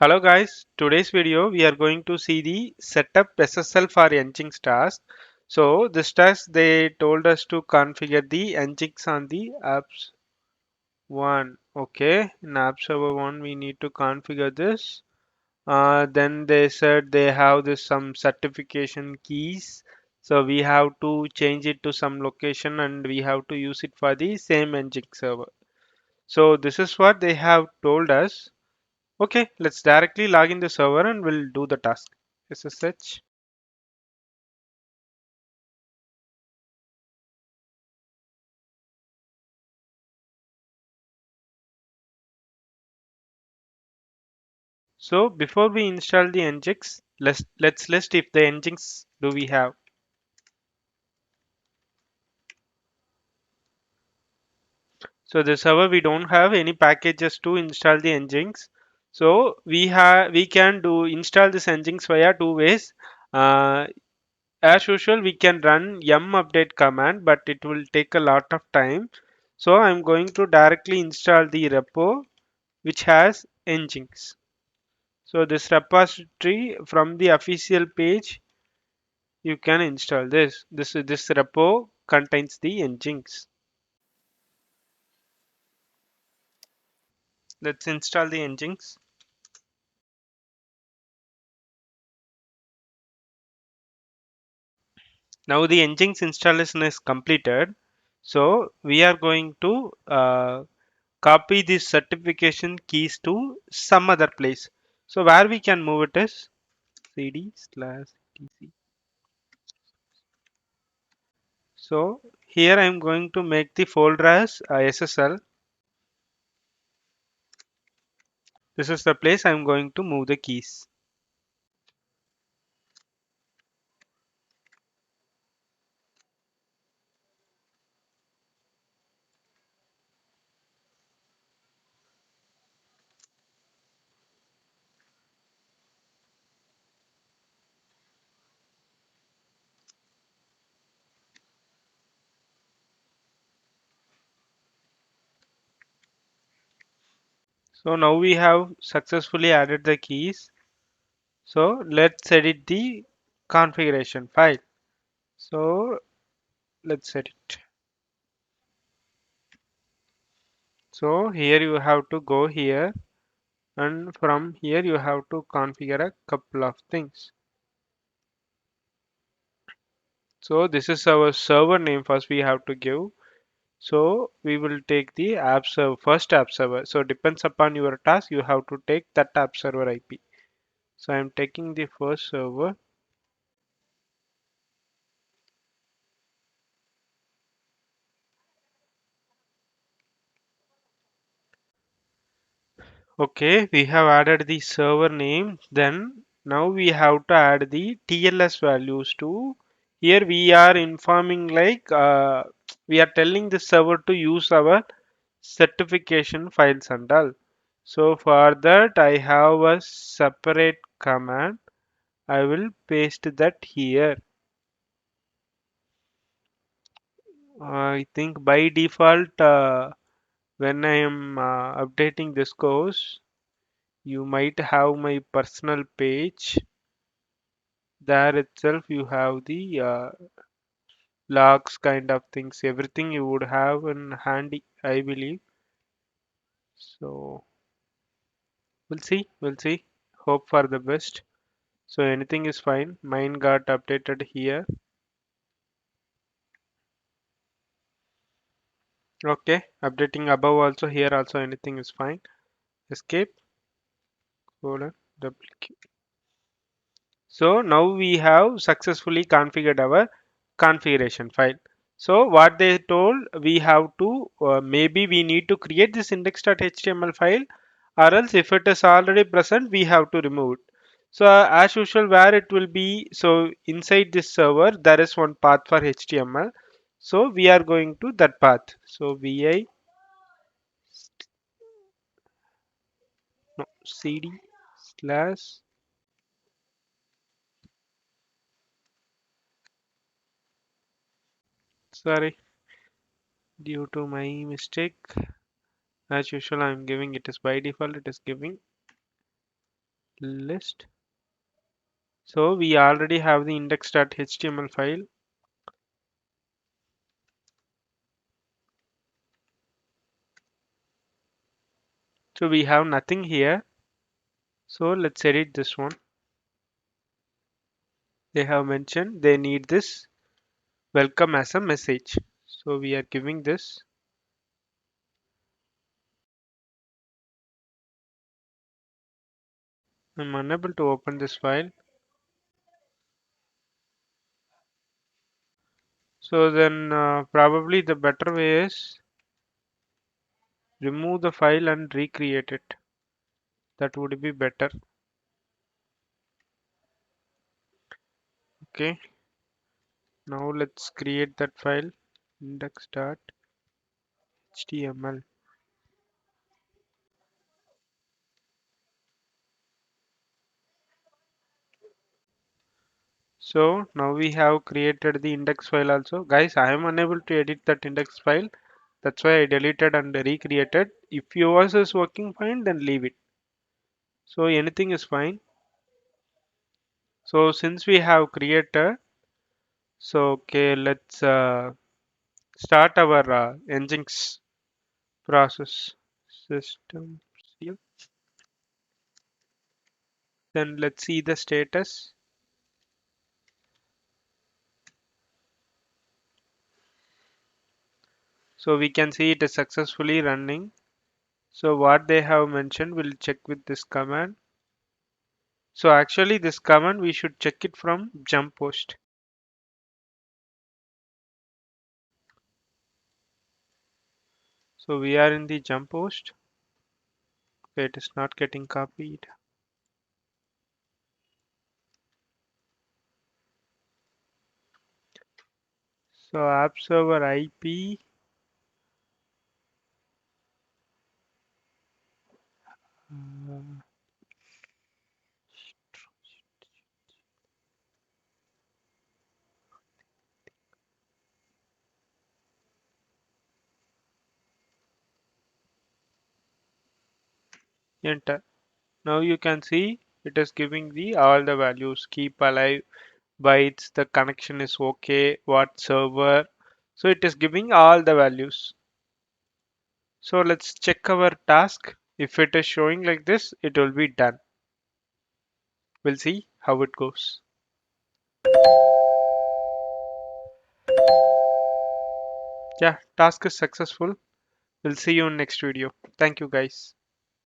Hello guys, today's video we are going to see the setup SSL for Nginx task. So this task they told us to configure the Nginx on the apps 1. Okay, in app server 1 we need to configure this. Then they said they have this some certification keys. So we have to change it to some location and we have to use it for the same Nginx server. So this is what they have told us. Okay, let's directly log in the server and we'll do the task. SSH. So before we install the Nginx, let's list if the Nginx do we have. So the server we don't have any packages to install the Nginx. So we can do install this Nginx via two ways. Uh, as usual, we can run yum update command, but it will take a lot of time. So I'm going to directly install the repo which has Nginx. So this repository from the official page, you can install this. This repo contains the Nginx. Let's install the Nginx. Now the Nginx installation is completed. So we are going to copy these certification keys to some other place. So where we can move it is cd/etc. So here I am going to make the folder as SSL. This is the place I am going to move the keys. So now we have successfully added the keys. So let's edit the configuration file. So let's edit. So here you have to go here and from here you have to configure a couple of things. So this is our server name first we have to give. So we will take the app server, first app server. So depends upon your task, you have to take that app server IP. So I'm taking the first server. Okay, we have added the server name. Then now we have to add the TLS values to. Here we are informing like we are telling the server to use our certification files and all. So for that I have a separate command. I will paste that here. I think by default when I am updating this course, you might have my personal page. There itself you have the logs kind of things, everything you would have in handy, I believe. So we'll see. Hope for the best. So anything is fine. Mine got updated here. Okay, updating above also here also anything is fine. Escape, colon, double Q. So now we have successfully configured our configuration file. So what they told, we have to maybe we need to create this index.html file, or else if it is already present we have to remove it. So as usual, where it will be, so inside this server there is one path for HTML. So we are going to that path. So vi no, cd slash, sorry, due to my mistake, as usual I'm giving it is by default it is giving list. So we already have the index.html file. So we have nothing here. So let's edit this one. They have mentioned they need this welcome as a message. So we are giving this. I'm unable to open this file. So then probably the better way is remove the file and recreate it. That would be better. Okay. Now let's create that file index.html. So now we have created the index file also. Guys, I am unable to edit that index file. That's why I deleted and recreated. If yours is working fine, then leave it. So anything is fine. So since we have created, so okay, let's start our Nginx process system. Seal. Then let's see the status. So we can see it is successfully running. So what they have mentioned, we'll check with this command. So actually this command we should check it from jump post. So we are in the jump post. Okay, it is not getting copied. So app server IP. uh, Enter. Now you can see it is giving the all the values. Keep alive, bytes, the connection is okay, what server. So it is giving all the values. So let's check our task. If it is showing like this, it will be done. We'll see how it goes. Yeah, task is successful. We'll see you in next video. Thank you guys.